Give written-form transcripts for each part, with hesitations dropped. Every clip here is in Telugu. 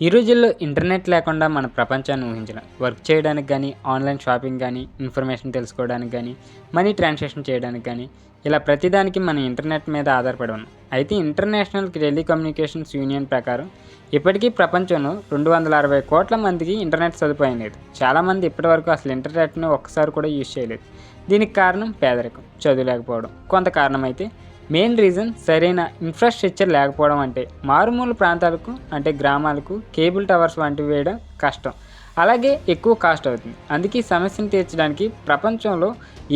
ఈ రోజుల్లో ఇంటర్నెట్ లేకుండా మన ప్రపంచాన్ని ఊహించలేం. వర్క్ చేయడానికి గానీ, ఆన్‌లైన్ షాపింగ్ గానీ, ఇన్ఫర్మేషన్ తెలుసుకోవడానికి గానీ, మనీ ట్రాన్సాక్షన్ చేయడానికి గానీ, ఇలా ప్రతిదానికి మనం ఇంటర్నెట్ మీద ఆధారపడి ఉన్నాం. అయితే ఇంటర్నేషనల్ టెలికమ్యూనికేషన్స్ యూనియన్ ప్రకారం ఇప్పటికీ ప్రపంచంలో 260 కోట్ల మందికి ఇంటర్నెట్ సదుపాయం లేదు. చాలామంది ఇప్పటివరకు అసలు ఇంటర్నెట్‌ని ఒక్కసారి కూడా యూజ్ చేయలేదు. దీనికి కారణం పేదరికం, చదువు లేకపోవడం కొంత కారణమైతే మెయిన్ రీజన్ సరైన ఇన్ఫ్రాస్ట్రక్చర్ లేకపోవడం. అంటే మారుమూల ప్రాంతాలకు అంటే గ్రామాలకు కేబుల్ టవర్స్ వంటివి వేయడం కష్టం, అలాగే ఎక్కువ కాస్ట్ అవుతుంది. అందుకే ఈ సమస్యను తీర్చడానికి ప్రపంచంలో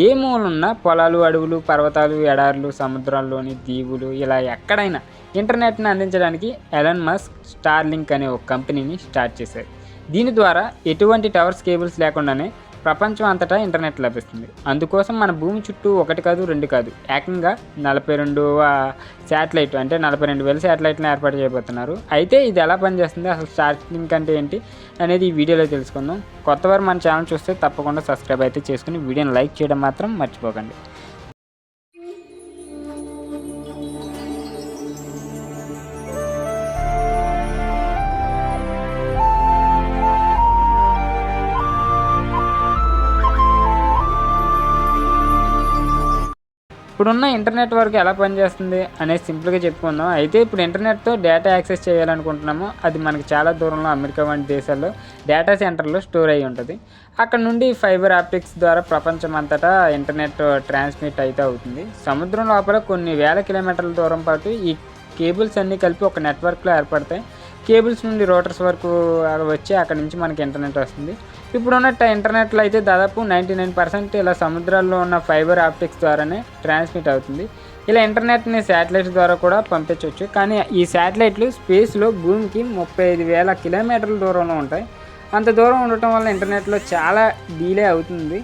ఏ మూలన్న పొలాలు, అడవులు, పర్వతాలు, ఎడారులు, సముద్రాల్లోని దీవులు ఇలా ఎక్కడైనా ఇంటర్నెట్ని అందించడానికి ఎలన్ మస్క్ స్టార్లింక్ అనే ఒక కంపెనీని స్టార్ట్ చేశారు. దీని ద్వారా ఎటువంటి టవర్స్, కేబుల్స్ లేకుండానే ప్రపంచం అంతటా ఇంటర్నెట్ లభిస్తుంది. అందుకోసం మన భూమి చుట్టూ ఒకటి కాదు, రెండు కాదు, ఏకంగా 42 శాటిలైట్ అంటే 42,000 శాటిలైట్లను ఏర్పాటు చేయబోతున్నారు. అయితే ఇది ఎలా పనిచేస్తుంది, అసలు స్టార్లింక్ అంటే ఏంటి అనేది ఈ వీడియోలో తెలుసుకుందాం. కొత్తవారు మన ఛానల్ చూస్తే తప్పకుండా సబ్స్క్రైబ్ అయితే చేసుకుని వీడియోని లైక్ చేయడం మాత్రం మర్చిపోకండి. ఇప్పుడున్న ఇంటర్నెట్ వరకు ఎలా పనిచేస్తుంది అనేది సింపుల్గా చెప్పుకుందాం. అయితే ఇప్పుడు ఇంటర్నెట్తో డేటా యాక్సెస్ చేయాలనుకుంటున్నామో అది మనకి చాలా దూరంలో అమెరికా వంటి దేశాల్లో డేటా సెంటర్లో స్టోర్ అయి ఉంటుంది. అక్కడ నుండి ఫైబర్ ఆప్టిక్స్ ద్వారా ప్రపంచం అంతటా ఇంటర్నెట్ ట్రాన్స్మిట్ అయితే అవుతుంది. సముద్రం లోపల కొన్ని వేల కిలోమీటర్ల దూరం పాటు ఈ కేబుల్స్ అన్నీ కలిపి ఒక నెట్వర్క్లో ఏర్పడతాయి. కేబుల్స్ నుండి రోటర్స్ వరకు వచ్చి అక్కడ నుంచి మనకి ఇంటర్నెట్ వస్తుంది. ఇప్పుడున్న ఇంటర్నెట్లో అయితే దాదాపు 99% ఇలా సముద్రాల్లో ఉన్న ఫైబర్ ఆప్టిక్స్ ద్వారానే ట్రాన్స్మిట్ అవుతుంది. ఇలా ఇంటర్నెట్ని శాటిలైట్స్ ద్వారా కూడా పంపించవచ్చు. కానీ ఈ శాటిలైట్లు స్పేస్లో భూమికి 35,000 కిలోమీటర్ల దూరంలో ఉంటాయి. అంత దూరం ఉండటం వల్ల ఇంటర్నెట్లో చాలా డిలే అవుతుంది,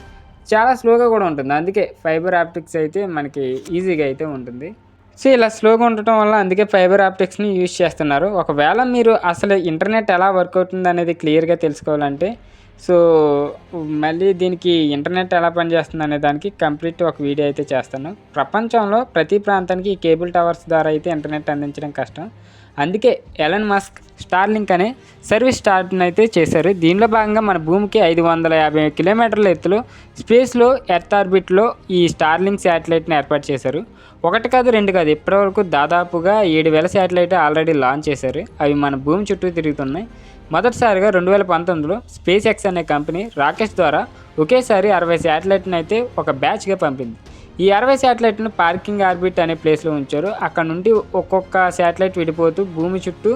చాలా స్లోగా కూడా ఉంటుంది. అందుకే ఫైబర్ ఆప్టిక్స్ అయితే మనకి ఈజీగా అయితే ఉంటుంది. సో ఇలా స్లోగా ఉండటం వల్ల అందుకే ఫైబర్ ఆప్టిక్స్ని యూజ్ చేస్తున్నారు. ఒకవేళ మీరు అసలు ఇంటర్నెట్ ఎలా వర్క్ అవుతుంది అనేది క్లియర్గా తెలుసుకోవాలంటే సో మళ్ళీ దీనికి ఇంటర్నెట్ ఎలా పనిచేస్తుంది అనే దానికి కంప్లీట్ ఒక వీడియో అయితే చేస్తాను. ప్రపంచంలో ప్రతి ప్రాంతానికి ఈ కేబుల్ టవర్స్ ద్వారా అయితే ఇంటర్నెట్ అందించడం కష్టం. అందుకే ఎలన్ మస్క్ స్టార్లింక్ అనే సర్వీస్ స్టార్ట్ని అయితే చేశారు. దీనిలో భాగంగా మన భూమికి 550 కిలోమీటర్ల ఎత్తులో స్పేస్లో ఎర్త్ ఆర్బిట్లో ఈ స్టార్లింక్ శాటిలైట్ని ఏర్పాటు చేశారు. ఒకటి కాదు, రెండు కాదు, ఇప్పటివరకు దాదాపుగా 7,000 శాటిలైట్ ఆల్రెడీ లాంచ్ చేశారు. అవి మన భూమి చుట్టూ తిరుగుతున్నాయి. మొదటిసారిగా 2019లో స్పేస్ ఎక్స్ అనే కంపెనీ రాకెట్ ద్వారా ఒకేసారి 60 శాటిలైట్ని అయితే ఒక బ్యాచ్గా పంపింది. ఈ 60 శాటిలైట్ను పార్కింగ్ ఆర్బిట్ అనే ప్లేస్లో ఉంచారు. అక్కడ నుండి ఒక్కొక్క శాటిలైట్ విడిపోతూ భూమి చుట్టూ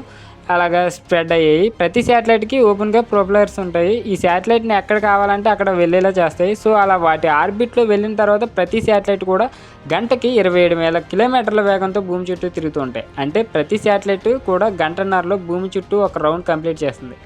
అలాగా స్ప్రెడ్ అయ్యాయి. ప్రతి శాటిలైట్కి ఓపెన్గా ప్రొపెల్లర్స్ ఉంటాయి. ఈ శాటిలైట్ని ఎక్కడ కావాలంటే అక్కడ వెళ్ళేలా చేస్తాయి. సో అలా వాటి ఆర్బిట్లో వెళ్ళిన తర్వాత ప్రతి శాటిలైట్ కూడా గంటకి 27,000 కిలోమీటర్ల వేగంతో భూమి చుట్టూ తిరుగుతూ ఉంటాయి. అంటే ప్రతి శాటిలైట్ కూడా గంటన్నరలో భూమి చుట్టూ ఒక రౌండ్ కంప్లీట్ చేస్తుంది.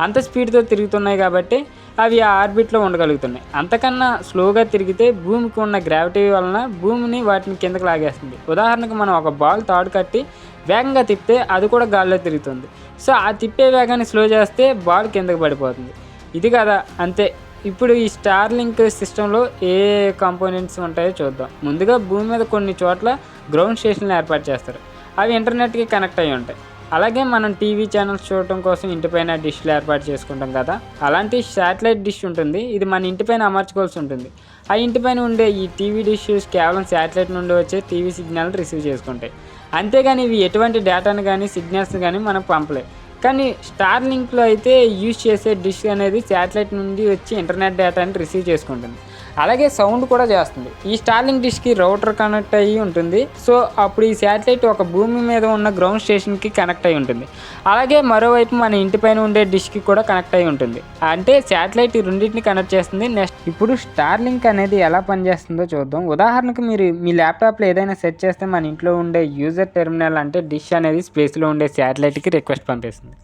అంత స్పీడ్తో తిరుగుతున్నాయి కాబట్టి అవి ఆ ఆర్బిట్లో ఉండగలుగుతున్నాయి. అంతకన్నా స్లోగా తిరిగితే భూమికి ఉన్న గ్రావిటీ వలన భూమిని వాటిని కిందకి లాగేస్తుంది. ఉదాహరణకు మనం ఒక బాల్ తాడు కట్టి వేగంగా తిప్పితే అది కూడా గాల్లో తిరుగుతుంది. సో ఆ తిప్పే వేగాన్ని స్లో చేస్తే బాల్ కిందకి పడిపోతుంది. ఇది కదా, అంతే. ఇప్పుడు ఈ స్టార్లింక్ సిస్టంలో ఏ కాంపోనెంట్స్ ఉంటాయో చూద్దాం. ముందుగా భూమి మీద కొన్ని చోట్ల గ్రౌండ్ స్టేషన్లు ఏర్పాటు చేస్తారు. అవి ఇంటర్నెట్కి కనెక్ట్ అయ్యి ఉంటాయి. అలాగే మనం టీవీ ఛానల్స్ చూడటం కోసం ఇంటిపైన డిష్లు ఏర్పాటు చేసుకుంటాం కదా, అలాంటి శాటిలైట్ డిష్ ఉంటుంది. ఇది మన ఇంటిపైన అమర్చుకోవాల్సి ఉంటుంది. ఆ ఇంటిపైన ఉండే ఈ టీవీ డిషెస్ కేవలం శాటిలైట్ నుండి వచ్చే టీవీ సిగ్నల్ రిసీవ్ చేసుకుంటాయి. అంతేగాని ఇవి ఎటువంటి డేటాను కానీ సిగ్నల్స్ కానీ మనం పంపలేం. కానీ స్టార్లింక్లో అయితే యూజ్ చేసే డిష్ అనేది శాటిలైట్ నుండి వచ్చి ఇంటర్నెట్ డేటాని రిసీవ్ చేసుకుంటుంది. అలాగే సౌండ్ కూడా చేస్తుంది. ఈ స్టార్లింక్ డిష్కి రౌటర్ కనెక్ట్ అయ్యి ఉంటుంది. సో అప్పుడు ఈ శాటిలైట్ ఒక భూమి మీద ఉన్న గ్రౌండ్ స్టేషన్కి కనెక్ట్ అయి ఉంటుంది. అలాగే మరోవైపు మన ఇంటిపైన ఉండే డిష్కి కూడా కనెక్ట్ అయి ఉంటుంది. అంటే శాటిలైట్ ఈ రెండింటిని కనెక్ట్ చేస్తుంది. నెక్స్ట్ ఇప్పుడు స్టార్లింక్ అనేది ఎలా పనిచేస్తుందో చూద్దాం. ఉదాహరణకు మీరు మీ ల్యాప్టాప్లో ఏదైనా సెర్చ్ చేస్తే మన ఇంట్లో ఉండే యూజర్ టెర్మినల్ అంటే డిష్ అనేది స్పేస్లో ఉండే శాటిలైట్కి రిక్వెస్ట్ పంపిస్తుంది.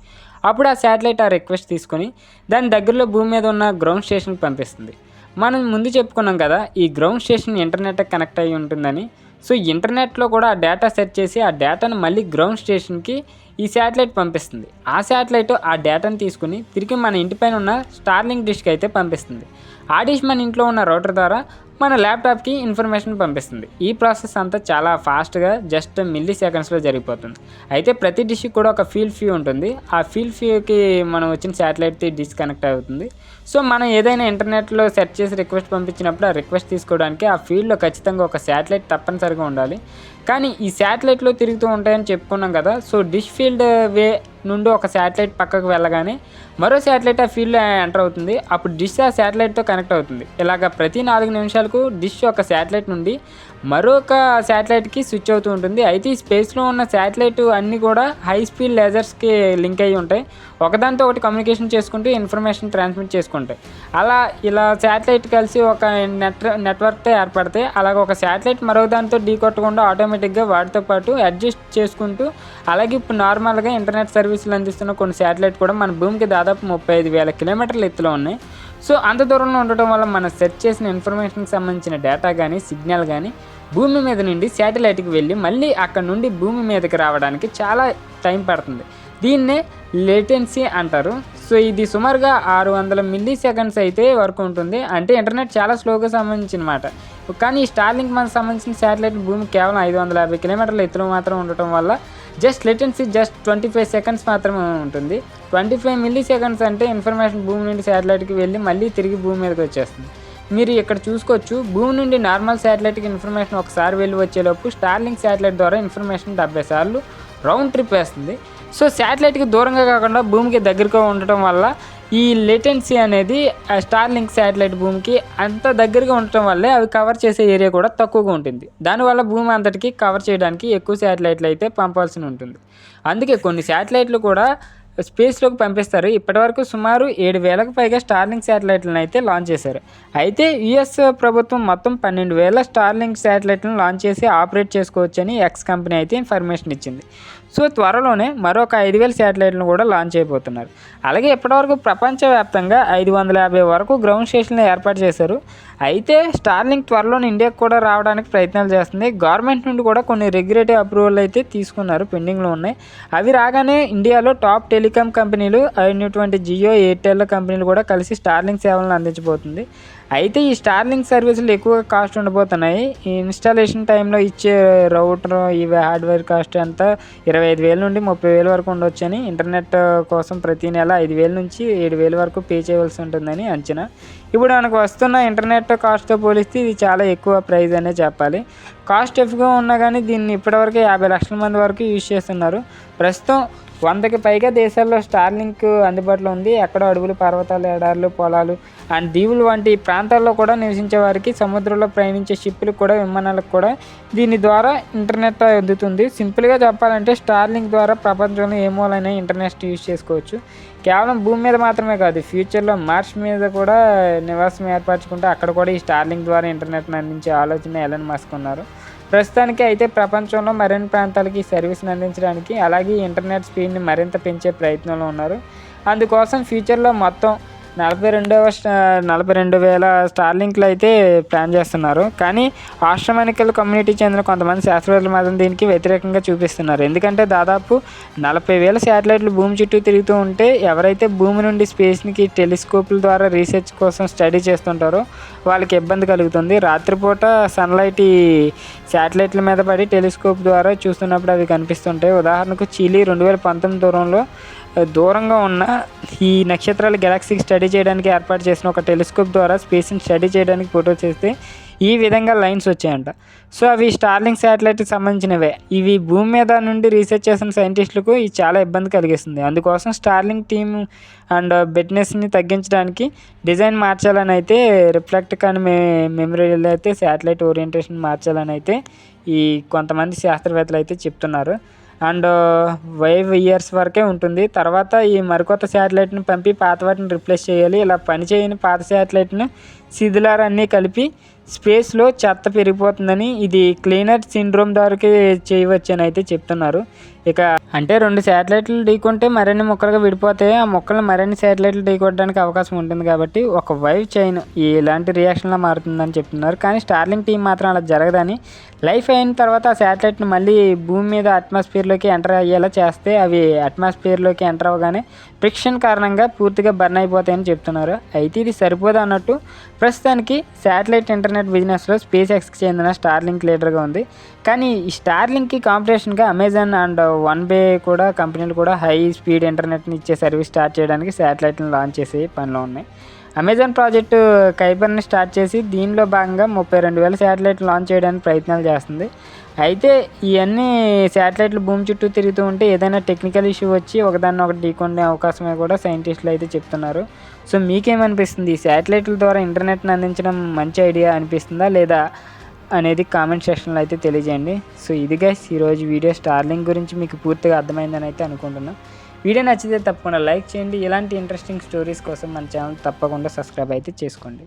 అప్పుడు ఆ శాటిలైట్ ఆ రిక్వెస్ట్ తీసుకొని దాని దగ్గరలో భూమి మీద ఉన్న గ్రౌండ్ స్టేషన్కి పంపిస్తుంది. మనం ముందు చెప్పుకున్నాం కదా, ఈ గ్రౌండ్ స్టేషన్ ఇంటర్నెట్ కనెక్ట్ అయ్యి ఉంటుందని. సో ఇంటర్నెట్లో కూడా ఆ డేటా సెర్చ్ చేసి ఆ డేటాను మళ్ళీ గ్రౌండ్ స్టేషన్కి ఈ శాటిలైట్ పంపిస్తుంది. ఆ శాటిలైట్ ఆ డేటాను తీసుకుని తిరిగి మన ఇంటిపైన ఉన్న స్టార్లింక్ డిష్కి అయితే పంపిస్తుంది. ఆ డిష్ మన ఇంట్లో ఉన్న రౌటర్ ద్వారా మన ల్యాప్టాప్కి ఇన్ఫర్మేషన్ పంపిస్తుంది. ఈ ప్రాసెస్ అంతా చాలా ఫాస్ట్గా జస్ట్ మిల్లీ సెకండ్స్లో జరిగిపోతుంది. అయితే ప్రతి డిష్కి కూడా ఒక ఫీల్డ్ ఫ్యూ ఉంటుంది. ఆ ఫీల్డ్ ఫ్యూకి మనం వచ్చిన శాటిలైట్కి డిష్ కనెక్ట్ అవుతుంది. సో మనం ఏదైనా ఇంటర్నెట్లో సెర్చ్ చేసి రిక్వెస్ట్ పంపించినప్పుడు ఆ రిక్వెస్ట్ తీసుకోవడానికి ఆ ఫీల్డ్లో ఖచ్చితంగా ఒక శాటిలైట్ తప్పనిసరిగా ఉండాలి. కానీ ఈ శాటిలైట్లో తిరుగుతూ ఉంటాయని చెప్పుకున్నాం కదా. సో డిష్ ఫీల్డ్ వే నుండి ఒక శాటిలైట్ పక్కకు వెళ్ళగానే మరో శాటిలైట్ ఆ ఫీల్డ్లో ఎంటర్ అవుతుంది. అప్పుడు డిష్ ఆ శాటిలైట్తో కనెక్ట్ అవుతుంది. ఇలాగ ప్రతి 4 నిమిషాలకు డిష్ ఒక శాటిలైట్ నుండి మరొక శాటిలైట్కి స్విచ్ అవుతూ ఉంటుంది. అయితే ఈ స్పేస్లో ఉన్న శాటిలైట్ అన్నీ కూడా హై స్పీడ్ లేజర్స్కి లింక్ అయ్యి ఉంటాయి. ఒకదానితో ఒకటి కమ్యూనికేషన్ చేసుకుంటూ ఇన్ఫర్మేషన్ ట్రాన్స్మిట్ చేసుకుంటాయి. ఇలా శాటిలైట్ కలిసి ఒక నెట్వర్క్తో ఏర్పడతాయి. అలాగే ఒక శాటిలైట్ మరొక దానితో ఢీ కొట్టకుండా ఆటోమేటిక్గా వాటితో పాటు అడ్జస్ట్ చేసుకుంటూ, అలాగే ఇప్పుడు నార్మల్గా ఇంటర్నెట్ సర్వీసులు అందిస్తున్న కొన్ని శాటిలైట్ కూడా మన భూమికి దాదాపు 35,000 కిలోమీటర్ల ఎత్తులో ఉన్నాయి. సో అంత దూరంలో ఉండటం వల్ల మనం సెర్చ్ చేసిన ఇన్ఫర్మేషన్కి సంబంధించిన డేటా కానీ సిగ్నల్ కానీ భూమి మీద నుండి శాటిలైట్కి వెళ్ళి మళ్ళీ అక్కడ నుండి భూమి మీదకి రావడానికి చాలా టైం పడుతుంది. దీన్నే లేటెన్సీ అంటారు. సో ఇది సుమారుగా 600 మిల్లీ సెకండ్స్ అయితే వరకు ఉంటుంది. అంటే ఇంటర్నెట్ చాలా స్లోగా సంబంధించిన మాట. కానీ ఈ స్టార్లింక్ మనకు సంబంధించిన శాటిలైట్ భూమి కేవలం 550 కిలోమీటర్ల ఎత్తులో మాత్రం ఉండటం వల్ల లేటెన్సీ 25 సెకండ్స్ మాత్రమే ఉంటుంది. 25 మిల్లీ సెకండ్స్ అంటే ఇన్ఫర్మేషన్ భూమి నుండి శాటిలైట్కి వెళ్ళి మళ్ళీ తిరిగి భూమి మీదకి వచ్చేస్తుంది. మీరు ఇక్కడ చూసుకోవచ్చు, భూమి నుండి నార్మల్ శాటిలైట్కి ఇన్ఫర్మేషన్ ఒకసారి వెళ్ళి వచ్చేలోపు స్టార్లింక్ శాటిలైట్ ద్వారా ఇన్ఫర్మేషన్ 70 సార్లు రౌండ్ ట్రిప్ వేస్తుంది. సో శాటిలైట్కి దూరంగా కాకుండా భూమికి దగ్గరగా ఉండటం వల్ల ఈ లేటెన్సీ అనేది స్టార్లింక్ శాటిలైట్ భూమికి అంత దగ్గరగా ఉండటం వల్లే అవి కవర్ చేసే ఏరియా కూడా తక్కువగా ఉంటుంది. దానివల్ల భూమి అంతటికి కవర్ చేయడానికి ఎక్కువ శాటిలైట్లు అయితే పంపాల్సి ఉంటుంది. అందుకే కొన్ని శాటిలైట్లు కూడా స్పేస్లోకి పంపిస్తారు. ఇప్పటివరకు సుమారు 7,000కు పైగా స్టార్లింక్ శాటిలైట్లను అయితే లాంచ్ చేశారు. అయితే యుఎస్ ప్రభుత్వం మొత్తం 12,000 స్టార్లింక్ శాటిలైట్లను లాంచ్ చేసి ఆపరేట్ చేసుకోవచ్చని ఎక్స్ కంపెనీ అయితే ఇన్ఫర్మేషన్ ఇచ్చింది. సో త్వరలోనే మరొక 5,000 శాటిలైట్లను కూడా లాంచ్ చేయబోతున్నారు. అలాగే ఇప్పటివరకు ప్రపంచవ్యాప్తంగా 550 వరకు గ్రౌండ్ స్టేషన్లు ఏర్పాటు చేశారు. అయితే స్టార్లింక్ త్వరలోనే ఇండియాకు కూడా రావడానికి ప్రయత్నాలు చేస్తుంది. గవర్నమెంట్ నుండి కూడా కొన్ని రెగ్యులేటరీ అప్రూవల్ అయితే తీసుకున్నారు, పెండింగ్లో ఉన్నాయి. అవి రాగానే ఇండియాలో టాప్ టెలికాం కంపెనీలు అయినటువంటి జియో, ఎయిర్టెల్ కంపెనీలు కూడా కలిసి స్టార్లింక్ సేవలను అందించబోతుంది. అయితే ఈ స్టార్లింక్ సర్వీసులు ఎక్కువగా కాస్ట్ ఉండబోతున్నాయి. ఈ ఇన్స్టాలేషన్ టైంలో ఇచ్చే రౌటర్ ఇవి హార్డ్వేర్ కాస్ట్ అంతా 25,000 నుండి 30,000 వరకు ఉండొచ్చని, ఇంటర్నెట్ కోసం ప్రతి నెల 5,000 నుంచి 7,000 వరకు పే చేయవలసి ఉంటుందని అంచనా. ఇప్పుడు మనకు వస్తున్న ఇంటర్నెట్ కాస్ట్తో పోలిస్తే ఇది చాలా ఎక్కువ ప్రైస్ అనే చెప్పాలి. కాస్ట్ ఎఫ్గా ఉన్నా కానీ దీన్ని ఇప్పటివరకు 50 లక్షల మంది వరకు యూజ్ చేస్తున్నారు. ప్రస్తుతం 100కి పైగా దేశాల్లో స్టార్లింక్ అందుబాటులో ఉంది. ఎక్కడో అడవులు, పర్వతాలు, ఎడారులు, పొలాలు అండ్ దీవులు వంటి ప్రాంతాల్లో కూడా నివసించే వారికి, సముద్రంలో ప్రయాణించే షిప్పులకు కూడా, విమానాలకు కూడా దీని ద్వారా ఇంటర్నెట్ అందుతుంది. సింపుల్గా చెప్పాలంటే స్టార్లింక్ ద్వారా ప్రపంచంలో ఏ మూలైనా ఇంటర్నెట్ యూజ్ చేసుకోవచ్చు. కేవలం భూమి మీద మాత్రమే కాదు, ఫ్యూచర్లో మార్స్ మీద కూడా నివాసం ఏర్పరచుకుంటే అక్కడ కూడా ఈ స్టార్లింక్ ద్వారా ఇంటర్నెట్ని అందించే ఆలోచన ఎలన్ మస్క్ ఉన్నారు. ప్రస్తుతానికి అయితే ప్రపంచంలో మరిన్ని ప్రాంతాలకి ఈ సర్వీస్ని అందించడానికి, అలాగే ఇంటర్నెట్ స్పీడ్ని మరింత పెంచే ప్రయత్నంలో ఉన్నారు. అందుకోసం ఫ్యూచర్లో మొత్తం 42,000 స్టార్లింక్లు అయితే ప్లాన్ చేస్తున్నారు. కానీ ఆస్ట్రోనామికల్ కమ్యూనిటీకి చెందిన కొంతమంది శాస్త్రవేత్తలు మాత్రం దీనికి వ్యతిరేకంగా చూపిస్తున్నారు. ఎందుకంటే దాదాపు 40,000 శాటిలైట్లు భూమి చుట్టూ తిరుగుతూ ఉంటే ఎవరైతే భూమి నుండి స్పేస్కి టెలిస్కోప్ల ద్వారా రీసెర్చ్ కోసం స్టడీ చేస్తుంటారో వాళ్ళకి ఇబ్బంది కలుగుతుంది. రాత్రిపూట సన్లైట్ ఈ శాటిలైట్ల మీద పడి టెలిస్కోప్ ద్వారా చూస్తున్నప్పుడు అవి కనిపిస్తుంటాయి. ఉదాహరణకు చిలీ 2019 దూరంగా ఉన్న ఈ నక్షత్రాల గెలాక్సీకి స్టడీ చేయడానికి ఏర్పాటు చేసిన ఒక టెలిస్కోప్ ద్వారా స్పేస్ని స్టడీ చేయడానికి ఫోటో చేస్తే ఈ విధంగా లైన్స్ వచ్చాయంట. సో అవి స్టార్లింక్ శాటిలైట్కి సంబంధించినవే. ఇవి భూమి మీద నుండి రీసెర్చ్ చేసిన సైంటిస్టులకు ఇది చాలా ఇబ్బంది కలిగిస్తుంది. అందుకోసం స్టార్లింక్ టీమ్ అండ్ బెట్నెస్ని తగ్గించడానికి డిజైన్ మార్చాలని అయితే, రిఫ్లెక్ట్ కానీ మెమరీలు అయితే శాటిలైట్ ఓరియంటేషన్ మార్చాలని అయితే ఈ కొంతమంది శాస్త్రవేత్తలు అయితే చెప్తున్నారు. అండ్ 5 ఇయర్స్ వరకే ఉంటుంది. తర్వాత ఈ మరికొత్త శాటిలైట్ని పంపి పాత వాటిని రిప్లేస్ చేయాలి. ఇలా పనిచేయని పాత శాటిలైట్ను శిథిలాలన్నీ కలిపి స్పేస్లో చెత్త పెరిగిపోతుందని, ఇది క్లీనర్ సిండ్రోమ్ ద్వారా చేయవచ్చని అయితే చెప్తున్నారు. ఇక అంటే 2 శాటిలైట్లు ఢీకొంటే మరిన్ని ముక్కలుగా విడిపోతాయి. ఆ ముక్కలు మరిన్ని శాటిలైట్లు ఢీకొట్టడానికి అవకాశం ఉంటుంది. కాబట్టి ఒక వైవ్ చైన్ ఇలాంటి రియాక్షన్లా మారుతుందని చెప్తున్నారు. కానీ స్టార్లింక్ టీం మాత్రం అలా జరగదని, లైఫ్ అయిన తర్వాత ఆ శాటిలైట్ని మళ్ళీ భూమి మీద అట్మాస్ఫియర్లోకి ఎంటర్ అయ్యేలా చేస్తే అవి అట్మాస్ఫియర్లోకి ఎంటర్ అవ్వగానే ఫ్రిక్షన్ కారణంగా పూర్తిగా బర్న్ అయిపోతాయని చెప్తున్నారు. అయితే ఇది సరిపోదు అన్నట్టు ప్రస్తుతానికి శాటిలైట్ ఇంటర్నెట్ బిజినెస్లో స్పేస్ ఎక్స్కి చెందిన స్టార్లింక్ లీడర్గా ఉంది. కానీ ఈ స్టార్లింక్కి కాంపిటీషన్గా అమెజాన్ అండ్ వన్బే కూడా కంపెనీలు కూడా హై స్పీడ్ ఇంటర్నెట్ని ఇచ్చే సర్వీస్ స్టార్ట్ చేయడానికి శాటిలైట్ని లాంచ్ చేసే పనిలో ఉన్నాయి. అమెజాన్ ప్రాజెక్టు కైబర్ని స్టార్ట్ చేసి దీనిలో భాగంగా 32,000 శాటిలైట్లు లాంచ్ చేయడానికి ప్రయత్నాలు చేస్తుంది. అయితే ఇవన్నీ శాటిలైట్లు భూమి చుట్టూ తిరుగుతూ ఉంటే ఏదైనా టెక్నికల్ ఇష్యూ వచ్చి ఒకదాన్ని ఒకటి ఢీకొనే అవకాశమే కూడా సైంటిస్టులు అయితే చెప్తున్నారు. సో మీకేమనిపిస్తుంది? ఈ శాటిలైట్ల ద్వారా ఇంటర్నెట్ని అందించడం మంచి ఐడియా అనిపిస్తుందా లేదా అనేది కామెంట్ సెక్షన్లో అయితే తెలియజేయండి. సో ఇది గైస్ ఈరోజు వీడియో. స్టార్లింక్ గురించి మీకు పూర్తిగా అర్థమైందని అయితే అనుకుంటున్నాను. వీడియో నచ్చితే తప్పకుండా లైక్ చేయండి. ఇలాంటి ఇంట్రెస్టింగ్ స్టోరీస్ కోసం మన ఛానల్ తప్పకుండా సబ్స్క్రైబ్ అయితే చేసుకోండి.